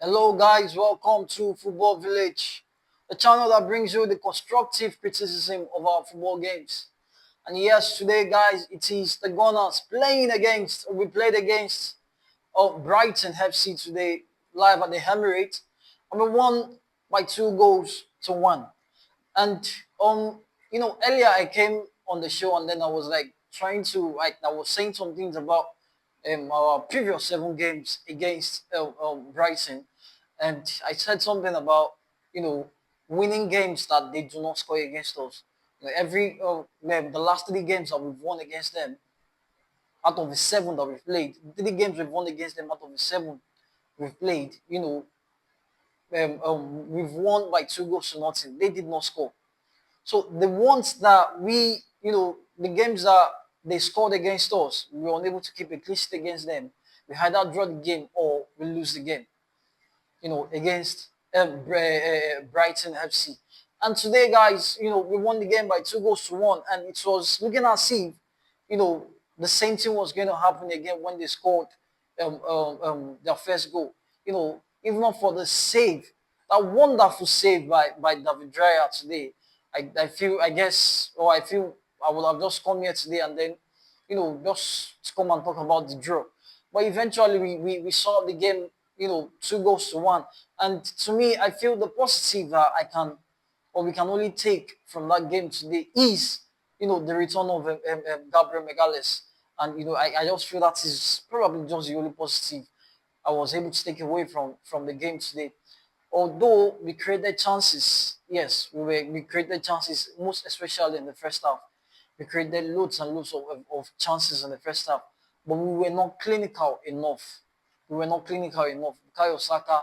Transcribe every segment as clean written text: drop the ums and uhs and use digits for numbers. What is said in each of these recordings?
Hello, guys. Welcome to Football Village, the channel that brings you the constructive criticism of our football games. And yes, today, guys, it is the Gunners playing against, we played against Brighton FC today, live at the Emirates, and we won by 2 goals to 1. And earlier I came on the show and then I was like trying to I was saying some things about our previous 7 games against Brighton, and I said something about you know winning games that they do not score against us. The last 3 games that we've won against them, out of the 7 that we've played, 3 games we've won against them out of the 7 we've played. We've won by 2 goals to 0. They did not score. So the ones that the games that they scored against us, we were unable to keep a clean sheet against them. We either draw the game or we lose the game. Against Brighton FC. And today, guys, we won the game by 2 goals to 1, and it was looking as if, the same thing was going to happen again when they scored their first goal. If not for the save, that wonderful save by David Dreyer today, I feel I would have just come here today and then, just to come and talk about the draw. But eventually we saw the game, 2 goals to 1. And to me, I feel the positive that we can only take from that game today is, the return of Gabriel Megales. And, I just feel that is probably just the only positive I was able to take away from the game today. Although we created chances, yes, we created chances, most especially in the first half. We created loads and loads of chances in the first half, but we were not clinical enough. We were not clinical enough. Bukayo Saka,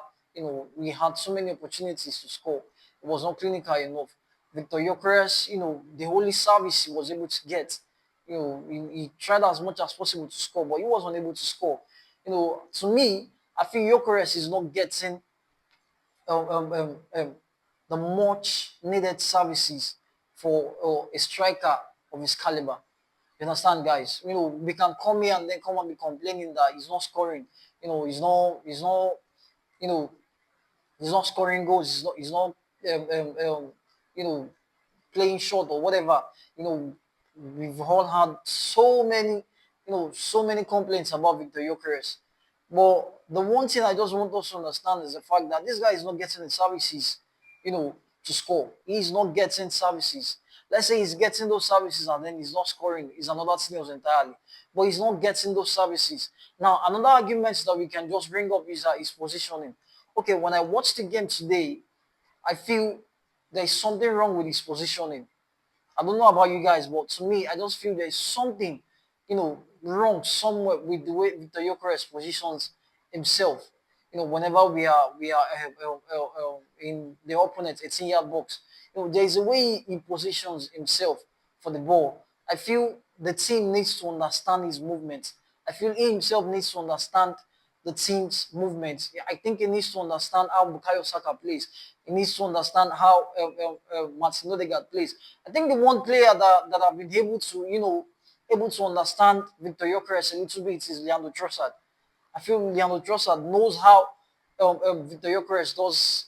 we had so many opportunities to score. It was not clinical enough. Victor Gyökeres, the only service he was able to get, he tried as much as possible to score, but he was unable to score. To me, I think Gyökeres is not getting um, um, um, um, the much needed services for a striker of his caliber. You understand, guys? We can come here and then come and be complaining that he's not scoring. You know, he's not scoring goals. He's not, you know, playing short or whatever. You know, we've all had so many complaints about Victor Gyökeres. But the one thing I just want us to understand is the fact that this guy is not getting the services, to score. He's not getting services. Let's say he's getting those services and then he's not scoring. It's another thing else entirely. But he's not getting those services. Now, another argument that we can just bring up is his positioning. Okay, when I watched the game today, I feel there's something wrong with his positioning. I don't know about you guys, but to me, I just feel there's something, wrong somewhere with the way Victor Gyökeres positions himself. Whenever we are in the opponent's 18-yard box, there's a way he positions himself for the ball. I feel the team needs to understand his movement. I feel he himself needs to understand the team's movement. Yeah, I think he needs to understand how Bukayo Saka plays. He needs to understand how Martin Odegaard plays. I think the one player that I've been able to understand Victor Gyökeres a little bit is Leandro Trossard. I feel Leandro Trossard knows how Victor Gyökeres does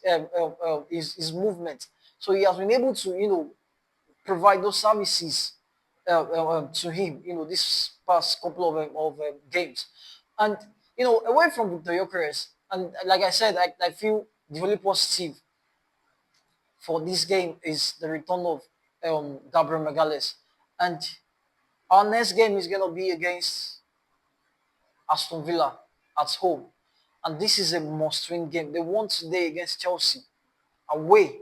his movement. So he has been able to, provide those services to him, this past couple of games. And, away from Victor Gyökeres, and like I said, I feel the only positive for this game is the return of Gabriel Megales. And our next game is going to be against Aston Villa at home. And this is a must-win game. They won today against Chelsea, away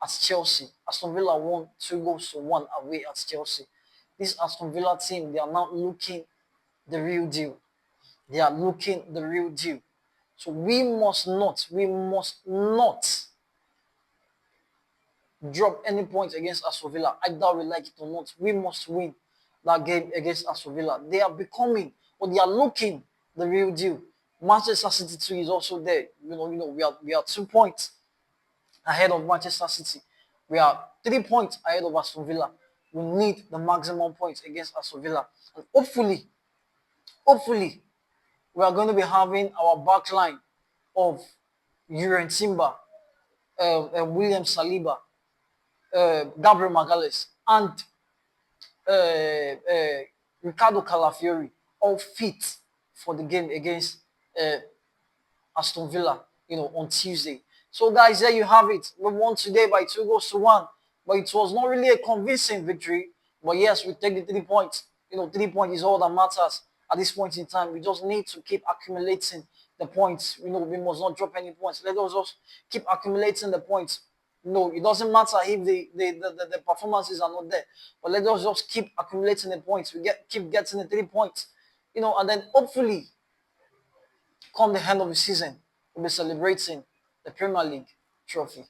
at Chelsea. Aston Villa won 2 goals to 1 away at Chelsea. This Aston Villa team, they are now looking the real deal. They are looking the real deal. So we must not drop any points against Aston Villa. Either we like it or not, we must win that game against Aston Villa. They are becoming, or they are looking the real deal. Manchester City too is also there. We are 2 points ahead of Manchester City. We are 3 points ahead of Aston Villa. We need the maximum points against Aston Villa, and hopefully, we are going to be having our back line of Uren Timber, William Saliba, Gabriel Magalhaes, and Ricardo Calafiori all fit for the game against uh, Aston Villa, on Tuesday. So, guys, there you have it. We won today by 2 goals to 1, but it was not really a convincing victory. But yes, we take the 3 points. 3 points is all that matters at this point in time. We just need to keep accumulating the points. We must not drop any points. Let us just keep accumulating the points. No, it doesn't matter if the performances are not there, but let us just keep accumulating the points. Keep getting the 3 points, and then hopefully come the end of the season, we'll be celebrating the Premier League trophy.